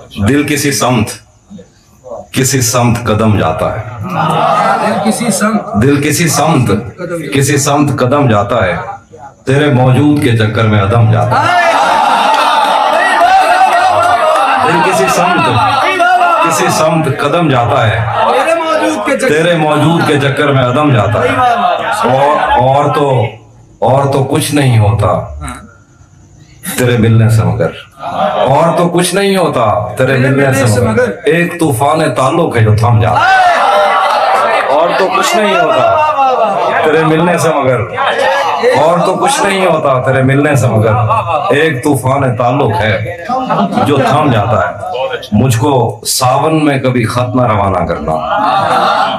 दिल किसी समत कदम जाता है। दिल किसी समत कदम जाता है, तेरे मौजूद के चक्कर में अदम जाता है। दिल किसी समत कदम जाता है, तेरे मौजूद के चक्कर में अदम जाता है। और तो कुछ नहीं होता तेरे मिलने से मगर, और तो कुछ नहीं होता तेरे मिलने से मगर, एक तूफान ताल्लुक है जो थम जाता है। और तो कुछ नहीं होता तेरे मिलने से मगर, और तो कुछ नहीं होता तेरे मिलने से मगर, एक तूफान ताल्लुक है जो थम जाता है। मुझको सावन में कभी खत न रवाना करना,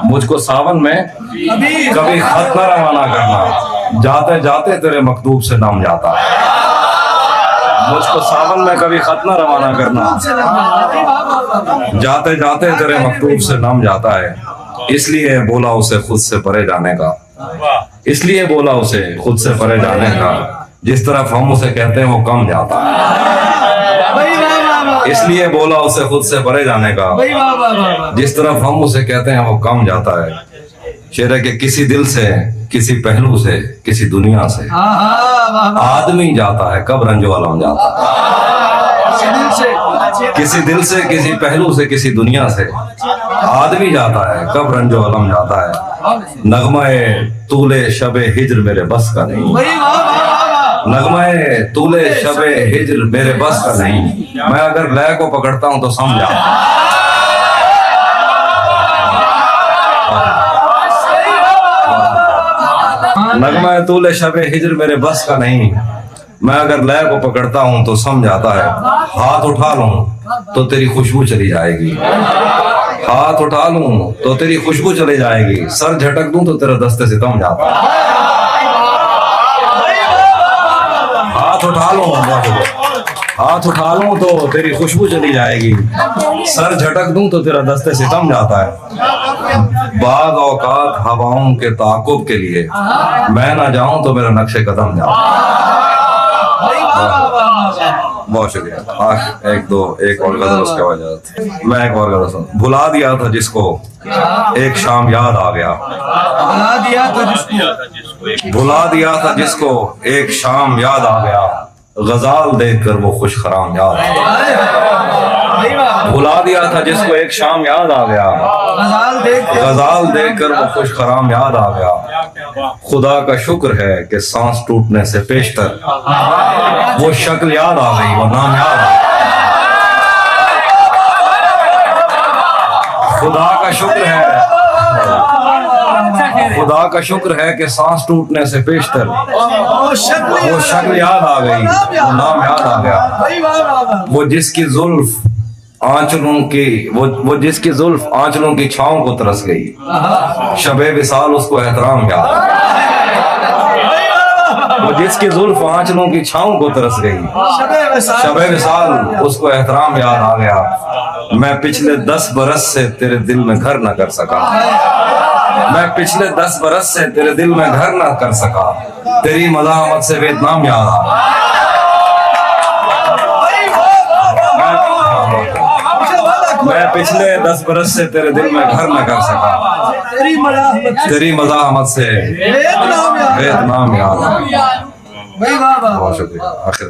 मुझको सावन में कभी खत न रवाना करना, जाते जाते तेरे मकतूब से नाम जाता है। मुझको सावन में कभी खत न रवाना करना, जाते जाते तेरे मकतूब से नाम जाता है। इसलिए बोला उसे खुद से परे जाने का, इसलिए बोला उसे खुद से परे जाने का, जिस तरफ हम उसे कहते हैं वो कम जाता है। इसलिए बोला उसे खुद से परे जाने का, जिस तरफ हम उसे कहते हैं वो कम जाता है। शेर है कि किसी दिल से, किसी पहलू से, किसी दुनिया से आदमी जाता है, कब रंजो अलम जाता है। किसी दिल से, किसी पहलू से, किसी दुनिया से आदमी जाता है, कब रंजो अलम जाता है। नगमाए तूले शबे हिज्र मेरे बस का नहीं, नगमाए तूले शबे हिज्र मेरे बस का नहीं, मैं अगर लय को पकड़ता हूं तो समझा। नगमाए तूले शबे हिज्र मेरे बस का नहीं, मैं अगर लय को पकड़ता हूं तो समझ आता है। हाथ उठा लूं तो तेरी खुशबू चली जाएगी, हाथ उठा लूं तो तेरी खुशबू चली जाएगी, सर झटक दूं तो तेरा दस्ते सितम जाता है। हाथ उठा लूं, हाथ उठा लूं तो तेरी खुशबू चली जाएगी, सर झटक दूं तो तेरा दस्ते सितम जाता है। बाद औकात हवाओं के ताकुब के लिए मैं ना जाऊं तो मेरा नक्शे कदम जाता है। बहुत शुक्रिया। एक और गजल उसके बाद मैं एक और गजल सुन। भुला दिया था जिसको एक शाम याद आ गया, भुला दिया था जिसको एक शाम याद आ गया, गजाल देखकर वो खुश खराम याद आ गया। भुला दिया था जिसको एक शाम याद आ गया, गजाल देखकर वो खुश खराम याद आ गया। खुदा का शुक्र है कि सांस टूटने से पेशतर वो शक्ल याद आ गई, वो नाम याद आ गया। खुदा का शुक्र है, खुदा का शुक्र है कि सांस टूटने से पेशतर वो शक्ल याद आ गई, वो नाम याद आ गया। वो जिसकी जुल्फ आंचलों की, वो जिसकी जुल्फ आंचलों की छांव को तरस गई, शबे विसाल उसको एहतराम याद आ गया। वो जिसकी जुल्फ आंचलों की छांव को तरस गई, शबे विसाल उसको एहतराम याद आ गया। मैं पिछले 10 बरस से तेरे दिल में घर न कर सका, मैं पिछले 10 बरस से तेरे दिल में घर न कर सका, तेरी मज़ाहमत से वियतनाम याद आ गया। मैं पिछले 10 बरस से तेरे दिल में घर न कर सका, तेरी मज़ाहमत से वियतनाम याद आ गया। बहुत शुक्रिया। आखिर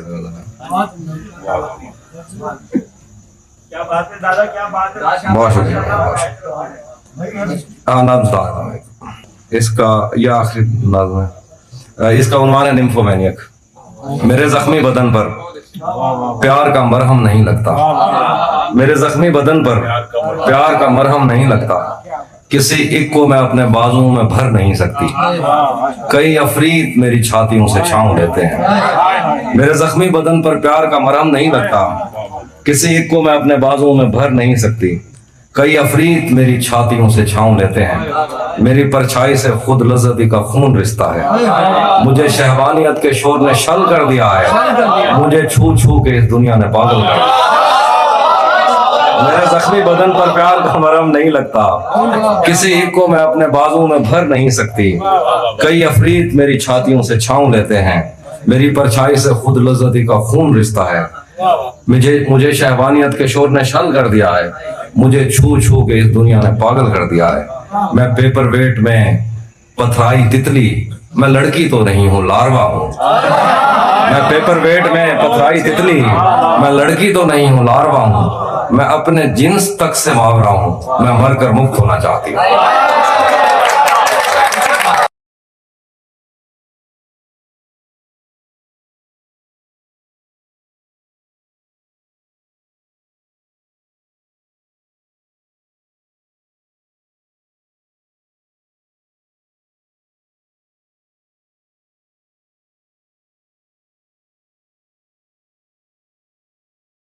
क्या बात है दादा, क्या बात है। बहुत शुक्रिया। इसका यह आखिरी नाज़्म है, इसका उन्वान है निम्फोमैनियक। मेरे जख्मी बदन पर प्यार का मरहम नहीं लगता, मेरे जख्मी बदन पर प्यार का मरहम नहीं लगता, किसी एक को मैं अपने बाजुओं में भर नहीं सकती, कई अफरीद मेरी छातियों से छांव लेते हैं। मेरे जख्मी बदन पर प्यार का मरहम नहीं लगता, किसी एक को मैं अपने बाजुओं में भर नहीं सकती, कई अफरीद मेरी छातियों से छांव लेते हैं। मेरी परछाई से खुद लज़्ज़ती का खून रिश्ता है, मुझे शहवानियत के शोर ने शल कर दिया है, मुझे छू छू के इस दुनिया ने पागल कर दिया। मेरे जख्मी बदन पर प्यार का मरहम नहीं लगता, किसी एक को मैं अपने बाजुओं में भर नहीं सकती, कई अफरीद मेरी छातियों से छांव लेते हैं। मेरी परछाई से खुद लज़्ज़ती का खून रिश्ता है, मुझे शहवानियत के शोर ने शल कर दिया है, मुझे छू छू के इस दुनिया ने पागल कर दिया है। मैं पेपर वेट में पथराई तितली, मैं लड़की तो नहीं हूँ लार्वा हूँ। मैं पेपर वेट में पथराई तितली, मैं लड़की तो नहीं हूँ लार्वा हूँ। मैं अपने जिन्स तक से मावरा हूँ, मैं मरकर मुक्त होना चाहती हूँ।